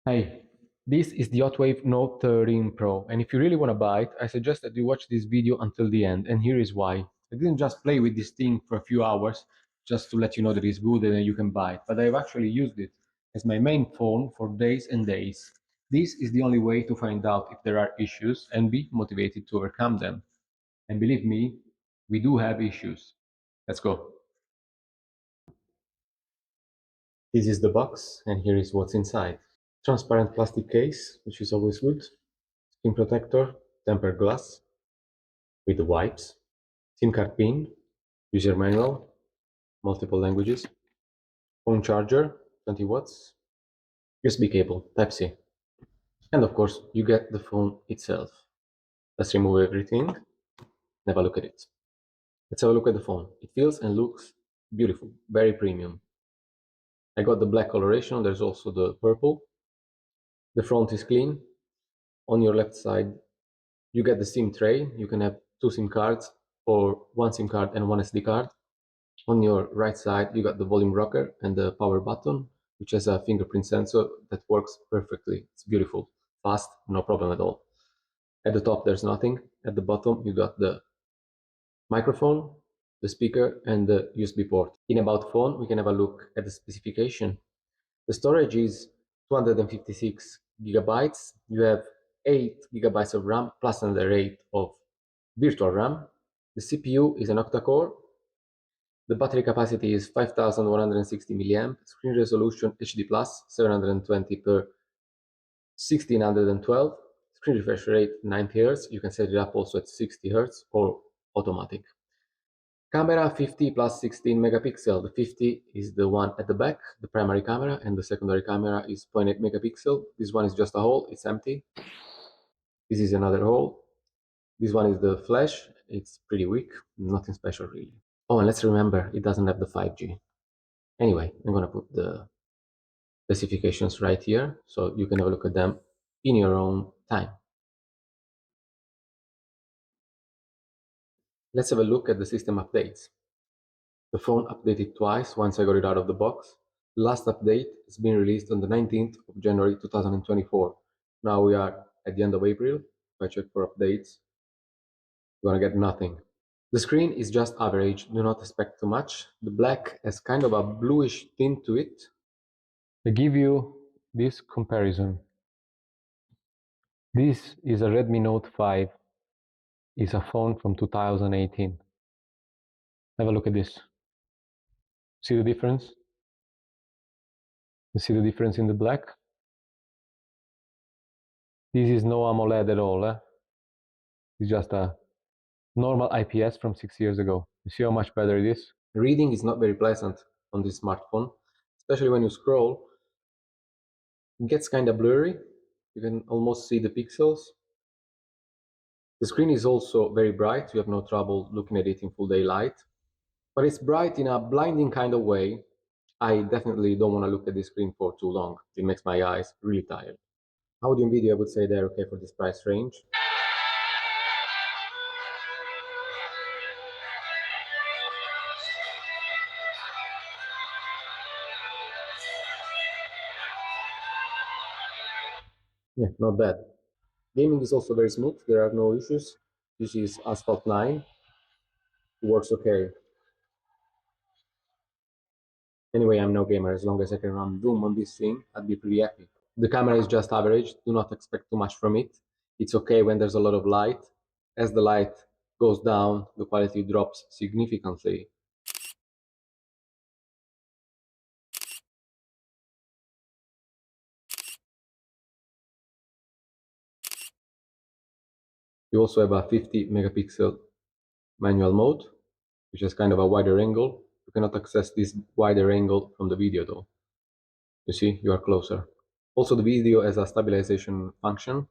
Hey, this is the Hotwav Note 13 Pro, and if you really want to buy it, I suggest that you watch this video until the end, and here is why. I didn't just play with this thing for a few hours just to let you know that it's good and that you can buy it, but I've actually used it as my main phone for days and days. This is the only way to find out if there are issues and be motivated to overcome them. And believe me, we do have issues. Let's go. This is the box, and here is what's inside. Transparent plastic case, which is always good. Screen protector, tempered glass with the wipes, SIM card pin, user manual, multiple languages, phone charger, 20 watts, USB cable, Type-C. And of course, you get the phone itself. Let's remove everything and have a look at it. Let's have a look at the phone. It feels and looks beautiful, very premium. I got the black coloration, there's also the purple. The front is clean. On your left side, you get the SIM tray. You can have two SIM cards or one SIM card and one SD card. On your right side, you got the volume rocker and the power button, which has a fingerprint sensor that works perfectly. It's beautiful, fast, no problem at all. At the top, there's nothing. At the bottom, you got the microphone, the speaker, and the USB port. In About Phone, we can have a look at the specification. The storage is 256 gigabytes. You have 8 gigabytes of RAM plus another 8 of virtual RAM. The CPU is an octa-core. The battery capacity is 5160 milliamp. Screen resolution HD+, 720 per 1612. Screen refresh rate 90 Hz. You can set it up also at 60 Hz or automatic. Camera 50 plus 16 megapixel. The 50 is the one at the back, the primary camera, and the secondary camera is 0.8 megapixel. This one is just a hole, it's empty. This is another hole. This one is the flash, it's pretty weak, nothing special really. Oh, and let's remember, it doesn't have the 5G. Anyway, I'm gonna put the specifications right here so you can have a look at them in your own time. Let's have a look at the system updates. The phone updated twice once I got it out of the box. The last update has been released on the 19th of January 2024. Now we are at the end of April. If I check for updates, you're gonna get nothing. The screen is just average, do not expect too much. The black has kind of a bluish tint to it. I give you this comparison. This is a Redmi Note 5. It's a phone from 2018. Have a look at this. See the difference? You see the difference in the black? This is no AMOLED at all. It's just a normal IPS from 6 years ago. You see how much better it is? Reading is not very pleasant on this smartphone, especially when you scroll. It gets kind of blurry. You can almost see the pixels. The screen is also very bright. You have no trouble looking at it in full daylight. But it's bright in a blinding kind of way. I definitely don't want to look at this screen for too long. It makes my eyes really tired. Audio and video, I would say they're okay for this price range. Yeah, not bad. Gaming is also very smooth. There are no issues. This is Asphalt 9. It works okay. Anyway, I'm no gamer. As long as I can run Doom on this thing, I'd be pretty happy. The camera is just average. Do not expect too much from it. It's okay when there's a lot of light. As the light goes down, the quality drops significantly. You also have a 50 megapixel manual mode, which is kind of a wider angle. You cannot access this wider angle from the video though. You see, you are closer. Also, the video has a stabilization function.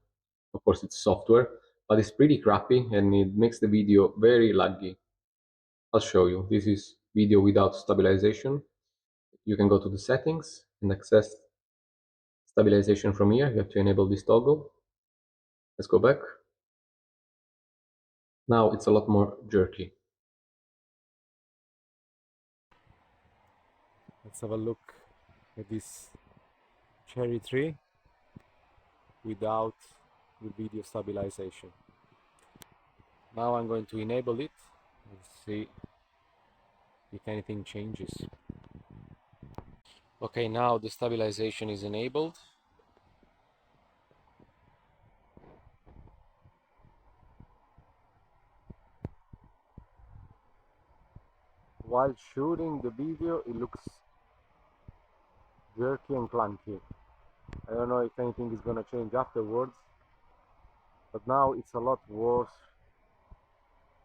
Of course, it's software, but it's pretty crappy and it makes the video very laggy. I'll show you. This is video without stabilization. You can go to the settings and access stabilization from here. You have to enable this toggle. Let's go back. Now it's a lot more jerky. Let's have a look at this cherry tree. without the video stabilization. Now I'm going to enable it and see if anything changes. Okay, now the stabilization is enabled. While shooting the video, it looks jerky and clunky. I don't know if anything is gonna change afterwards, but now it's a lot worse.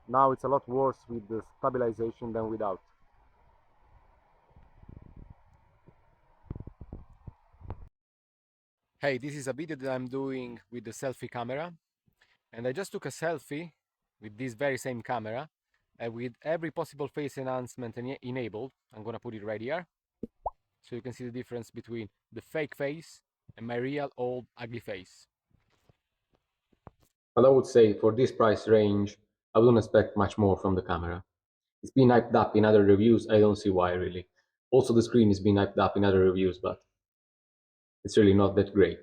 Now it's a lot worse with the stabilization than without. Hey, this is a video that I'm doing with the selfie camera, and I just took a selfie with this very same camera with every possible face enhancement enabled. I'm gonna put it right here so you can see the difference between the fake face and my real old ugly face. But I would say for this price range, I wouldn't expect much more from the camera. It's been hyped up in other reviews, I don't see why really. Also the screen is being hyped up in other reviews, but it's really not that great.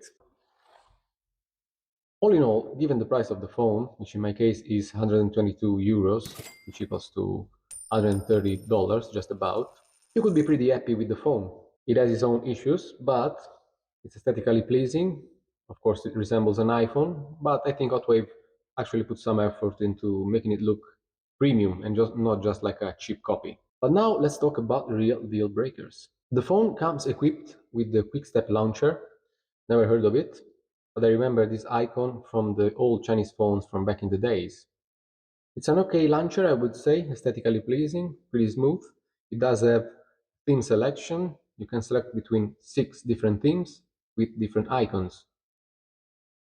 All in all, given the price of the phone, which in my case is 122 euros, which equals to $130 just about, you could be pretty happy with the phone. It has its own issues, but it's aesthetically pleasing. Of course, it resembles an iPhone, but I think Hotwave actually put some effort into making it look premium and not just like a cheap copy. But now let's talk about real deal breakers. The phone comes equipped with the Quick Step launcher. Never heard of it, but I remember this icon from the old Chinese phones from back in the days. It's an okay launcher, I would say, aesthetically pleasing, pretty smooth. It does have theme selection. You can select between 6 different themes with different icons.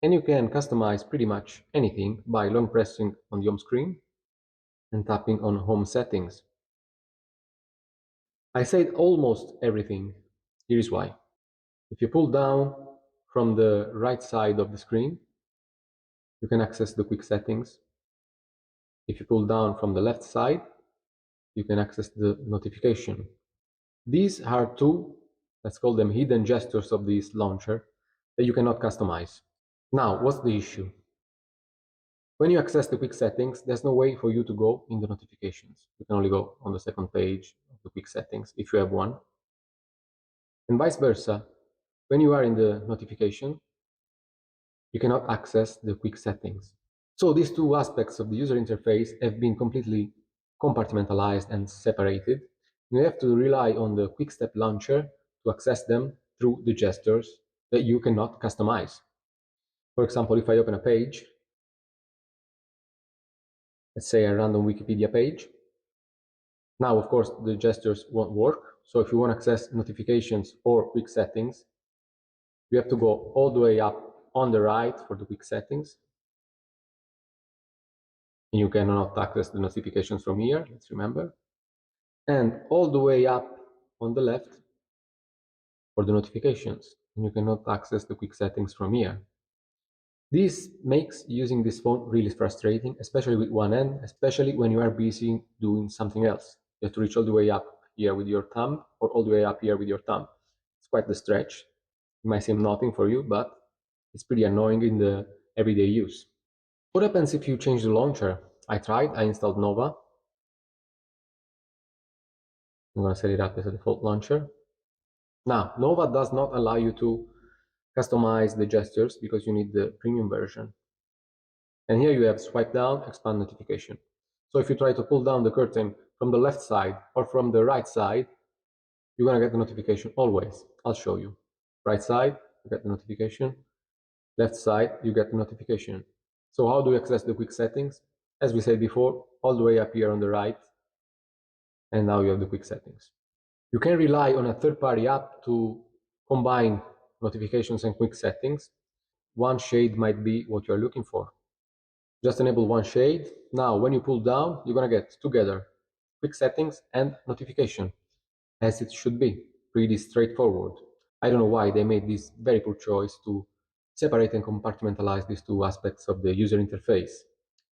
And you can customize pretty much anything by long pressing on the home screen and tapping on home settings. I said almost everything. Here is why. If you pull down from the right side of the screen, you can access the quick settings. If you pull down from the left side, you can access the notification. These are two, let's call them hidden gestures of this launcher that you cannot customize. Now, what's the issue? When you access the quick settings, there's no way for you to go in the notifications. You can only go on the second page of the quick settings if you have one. And vice versa, when you are in the notification, you cannot access the quick settings. So these two aspects of the user interface have been completely compartmentalized and separated. You have to rely on the Quick Step launcher to access them through the gestures that you cannot customize. For example, if I open a page, let's say a random Wikipedia page, now of course the gestures won't work. So if you want to access notifications or quick settings, you have to go all the way up on the right for the quick settings. And you cannot access the notifications from here, let's remember. And all the way up on the left for the notifications. And you cannot access the quick settings from here. This makes using this phone really frustrating, especially with one hand, especially when you are busy doing something else. You have to reach all the way up here with your thumb or all the way up here with your thumb. It's quite the stretch. It might seem nothing for you, but it's pretty annoying in the everyday use. What happens if you change the launcher? I installed Nova. I'm going to set it up as a default launcher. Now, Nova does not allow you to customize the gestures because you need the premium version. And here you have swipe down, expand notification. So if you try to pull down the curtain from the left side or from the right side, you're gonna get the notification always. I'll show you. Right side, you get the notification. Left side, you get the notification. So how do you access the quick settings? As we said before, all the way up here on the right, and now you have the quick settings. You can rely on a third-party app to combine notifications and quick settings. One shade might be what you're looking for. Just enable one shade. Now, when you pull down, you're gonna get together quick settings and notification, as it should be. Pretty straightforward. I don't know why they made this very poor choice to separate and compartmentalize these two aspects of the user interface.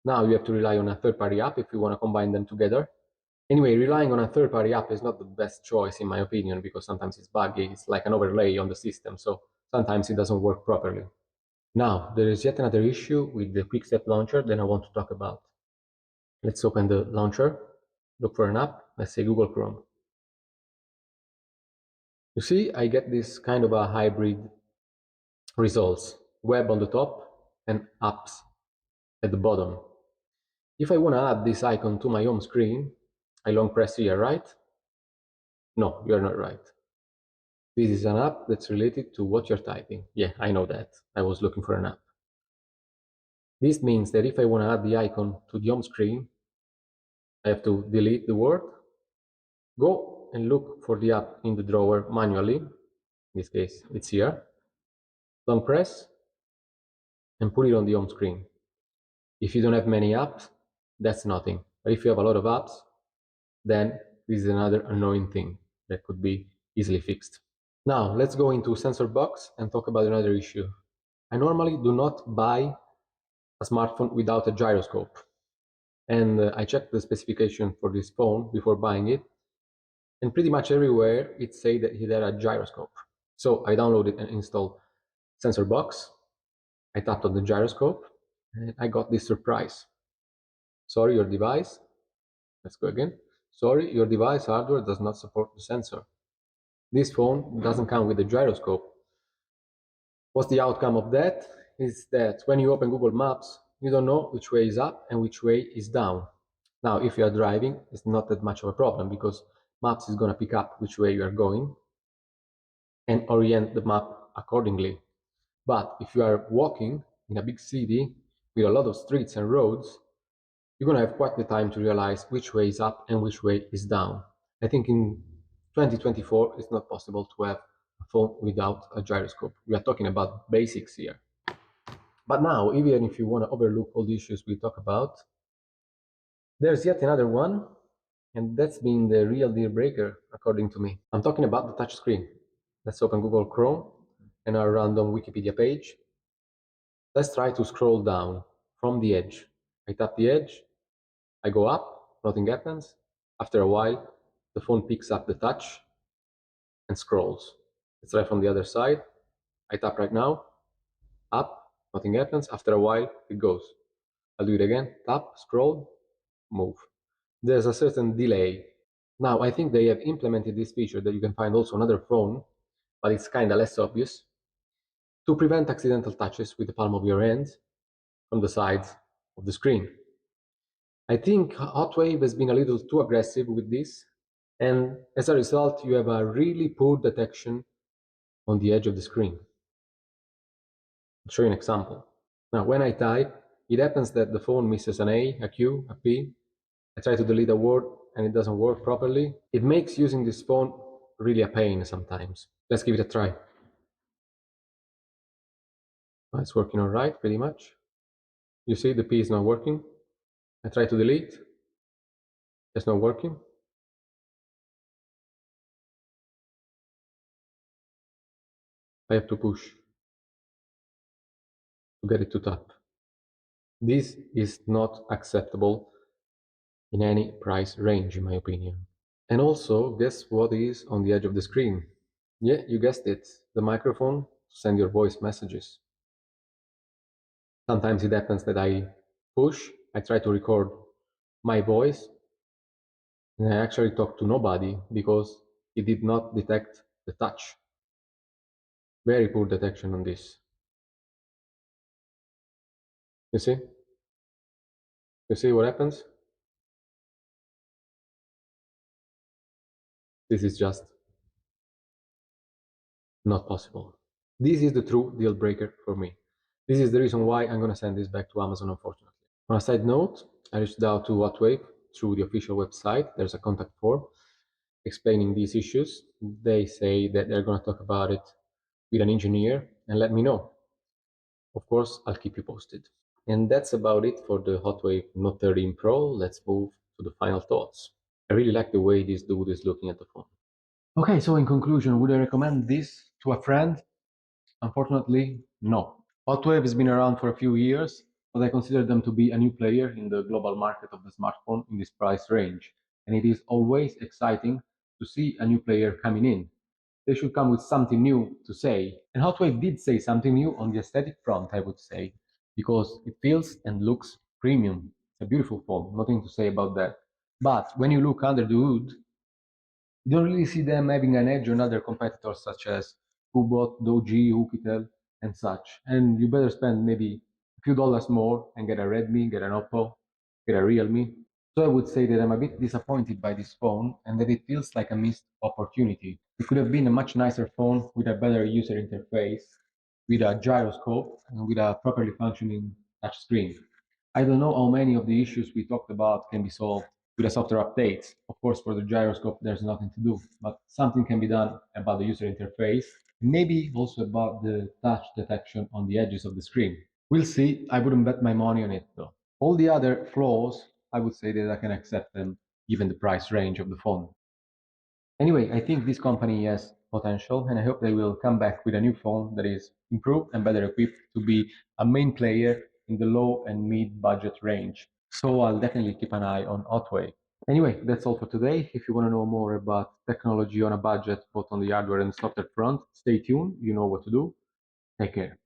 Now you have to rely on a third-party app if you want to combine them together. Anyway, relying on a third-party app is not the best choice in my opinion because sometimes it's buggy. It's like an overlay on the system, so sometimes it doesn't work properly. Now, there is yet another issue with the Quick Step Launcher that I want to talk about. Let's open the launcher, look for an app, let's say Google Chrome. You see, I get this kind of a hybrid results, web on the top and apps at the bottom. If I want to add this icon to my home screen, I long press here, right? No, you're not right. This is an app that's related to what you're typing. Yeah, I know that. I was looking for an app. This means that if I want to add the icon to the home screen, I have to delete the word, go and look for the app in the drawer manually. In this case, it's here. Long press and put it on the home screen. If you don't have many apps, that's nothing. But if you have a lot of apps, then this is another annoying thing that could be easily fixed. Now, let's go into Sensor Box and talk about another issue. I normally do not buy a smartphone without a gyroscope. And I checked the specification for this phone before buying it, and pretty much everywhere it said that it had a gyroscope. So I downloaded and installed Sensor Box. I tapped on the gyroscope, and I got this surprise. Sorry, your device. Let's go again. Sorry, your device hardware does not support the sensor. This phone doesn't come with a gyroscope. What's the outcome of that? Is that when you open Google Maps, you don't know which way is up and which way is down. Now, if you are driving, it's not that much of a problem because Maps is going to pick up which way you are going and orient the map accordingly. But if you are walking in a big city with a lot of streets and roads, you're going to have quite the time to realize which way is up and which way is down. I think in 2024, it's not possible to have a phone without a gyroscope. We are talking about basics here. But now, even if you want to overlook all the issues we talk about, there's yet another one, and that's been the real deal breaker, according to me. I'm talking about the touch screen. Let's open Google Chrome and our random Wikipedia page. Let's try to scroll down from the edge. I tap the edge, I go up, nothing happens. After a while, the phone picks up the touch and scrolls. Let's try from the other side. I tap right now, up, nothing happens. After a while, it goes. I'll do it again, tap, scroll, move. There's a certain delay. Now, I think they have implemented this feature that you can find also on other phone, but it's kind of less obvious, to prevent accidental touches with the palm of your hand from the sides of the screen. I think Hotwave has been a little too aggressive with this, and as a result, you have a really poor detection on the edge of the screen. I'll show you an example. Now, when I type, it happens that the phone misses an A, a Q, a P. I try to delete a word and it doesn't work properly. It makes using this phone really a pain sometimes. Let's give it a try. It's working all right, pretty much. You see the P is not working. I try to delete. It's not working. I have to push to get it to tap. This is not acceptable in any price range, in my opinion. And also, guess what is on the edge of the screen? Yeah, you guessed it, the microphone to send your voice messages. Sometimes it happens that I push, I try to record my voice, and I actually talk to nobody because it did not detect the touch. Very poor detection on this. You see? You see what happens? This is just not possible. This is the true deal breaker for me. This is the reason why I'm going to send this back to Amazon, unfortunately. On a side note, I reached out to Hotwave through the official website. There's a contact form explaining these issues. They say that they're going to talk about it with an engineer and let me know. Of course, I'll keep you posted. And that's about it for the Hotwave Note 13 Pro. Let's move to the final thoughts. I really like the way this dude is looking at the phone. Okay, so in conclusion, would I recommend this to a friend? Unfortunately, no. Hotwave has been around for a few years, but I consider them to be a new player in the global market of the smartphone in this price range. And it is always exciting to see a new player coming in. they should come with something new to say. And Hotwave did say something new on the aesthetic front, I would say, because it feels and looks premium. It's a beautiful phone, nothing to say about that. But when you look under the hood, you don't really see them having an edge on other competitors such as Kubot, Doji, Oukitel, and such. And you better spend maybe a few dollars more and get a Redmi, get an Oppo, get a Realme. So I would say that I'm a bit disappointed by this phone and that it feels like a missed opportunity. It could have been a much nicer phone with a better user interface, with a gyroscope, and with a properly functioning touchscreen. I don't know how many of the issues we talked about can be solved with a software update. Of course, for the gyroscope, there's nothing to do, but something can be done about the user interface, maybe also about the touch detection on the edges of the screen. We'll see. I wouldn't bet my money on it though. All the other flaws, I would say that I can accept them given the price range of the phone. Anyway, I think this company has potential, and I hope they will come back with a new phone that is improved and better equipped to be a main player in the low and mid budget range. So I'll definitely keep an eye on Otway. Anyway, that's all for today. If you want to know more about technology on a budget, both on the hardware and software front, stay tuned. You know what to do. Take care.